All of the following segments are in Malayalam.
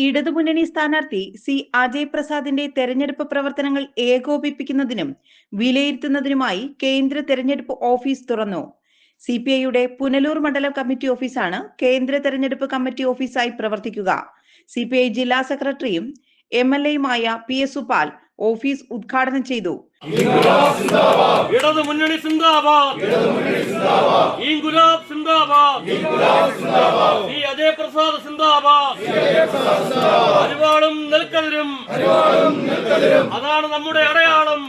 ഇടതുമുന്നണി സ്ഥാനാർത്ഥി സി അജയ് പ്രസാദിന്റെ തെരഞ്ഞെടുപ്പ് പ്രവർത്തനങ്ങൾ ഏകോപിപ്പിക്കുന്നതിനും വിലയിരുത്തുന്നതിനുമായി കേന്ദ്ര തെരഞ്ഞെടുപ്പ് ഓഫീസ് തുറന്നു. സിപിഐയുടെ പുനലൂർ മണ്ഡലം കമ്മിറ്റി ഓഫീസാണ് കേന്ദ്ര തെരഞ്ഞെടുപ്പ് കമ്മിറ്റി ഓഫീസായി പ്രവർത്തിക്കുക. സിപിഐ ജില്ലാ സെക്രട്ടറിയും MLA-യുമായ PS സുപാൽ ഓഫീസ് ഉദ്ഘാടനം ചെയ്തു. ഇടതുമുന്നണി സിന്ദാബാദ്, ഇൻകുലാബ് സിന്ദാബാദ്, ഈ അജയ് പ്രസാദ് സിന്ദാബാദ്, അരിവാളും നെൽക്കതിരും അതാണ് നമ്മുടെ അടയാളം.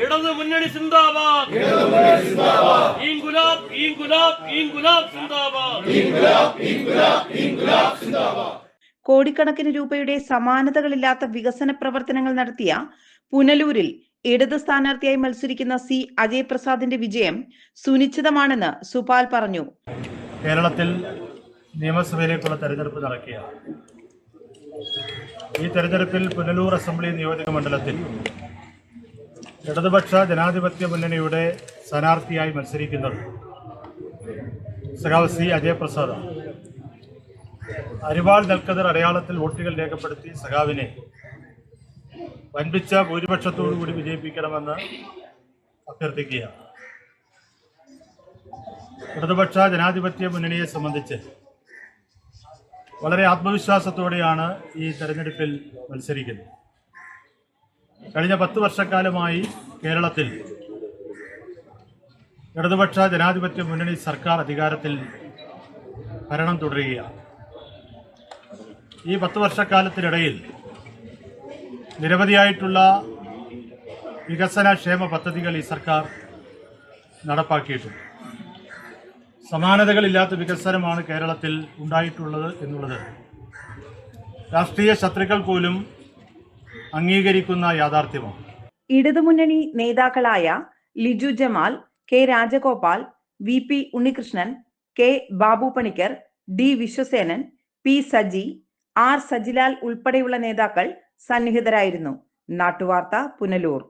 ഇടതുമുന്നണി സിന്ദാബാദ്, ഇൻകുലാബ് ഇൻകുലാബ് ഇൻകുലാബ് സിന്ദാബാദ്. കോടിക്കണക്കിന് രൂപയുടെ സമാനതകളില്ലാത്ത വികസന പ്രവർത്തനങ്ങൾ നടത്തിയ പുനലൂരിൽ ഇടത് സ്ഥാനാർത്ഥിയായി മത്സരിക്കുന്ന സി അജയ് പ്രസാദിന്റെ വിജയം സുനിശ്ചിതമാണെന്ന് സുപാൽ പറഞ്ഞു. കേരളത്തിൽ നിയമസഭയിലേക്കുള്ള തെരഞ്ഞെടുപ്പ് നടക്കുകയാണ്. ഈ തെരഞ്ഞെടുപ്പിൽ പുനലൂർ അസംബ്ലി നിയോജക മണ്ഡലത്തിൽ ഇടതുപക്ഷ ജനാധിപത്യ മുന്നണിയുടെ സ്ഥാനാർത്ഥിയായി മത്സരിക്കുന്നത് സഖാവ് സി അജയ് പ്രസാദാണ്. അരിവാൾ നെൽക്കതിർ അടയാളത്തിൽ വോട്ടുകൾ രേഖപ്പെടുത്തി സഖാവിനെ വൻപിച്ച ഭൂരിപക്ഷത്തോടുകൂടി വിജയിപ്പിക്കണമെന്ന് അഭ്യർത്ഥിക്കുകയാണ്. ഇടതുപക്ഷ ജനാധിപത്യ മുന്നണിയെ സംബന്ധിച്ച് വളരെ ആത്മവിശ്വാസത്തോടെയാണ് ഈ തെരഞ്ഞെടുപ്പിൽ മത്സരിക്കുന്നത്. കഴിഞ്ഞ 10 വർഷക്കാലമായി കേരളത്തിൽ ഇടതുപക്ഷ ജനാധിപത്യ മുന്നണി സർക്കാർ അധികാരത്തിൽ ഭരണം തുടരുകയാണ്. ഈ 10 വർഷക്കാലത്തിനിടയിൽ നിരവധിയായിട്ടുള്ള വികസന ക്ഷേമ പദ്ധതികൾ ഈ സർക്കാർ നടപ്പാക്കിയിട്ടുണ്ട്. സമാനതകളില്ലാത്ത വികസനമാണ് കേരളത്തിൽ ഉണ്ടായിട്ടുള്ളത് എന്നുള്ളത് രാഷ്ട്രീയ ശത്രുക്കൾ പോലും അംഗീകരിക്കുന്ന യാഥാർത്ഥ്യമാണ്. ഇടതുമുന്നണി നേതാക്കളായ Liju Jamal, K Rajagopal, VP Unnikrishnan, K Babu Panicker, D Viswasenan, P Saji, R Sajilal ഉൾപ്പെടെയുള്ള നേതാക്കൾ സന്നിഹിതരായിരുന്നു. നാട്ടുവാർത്ത, പുനലൂർ.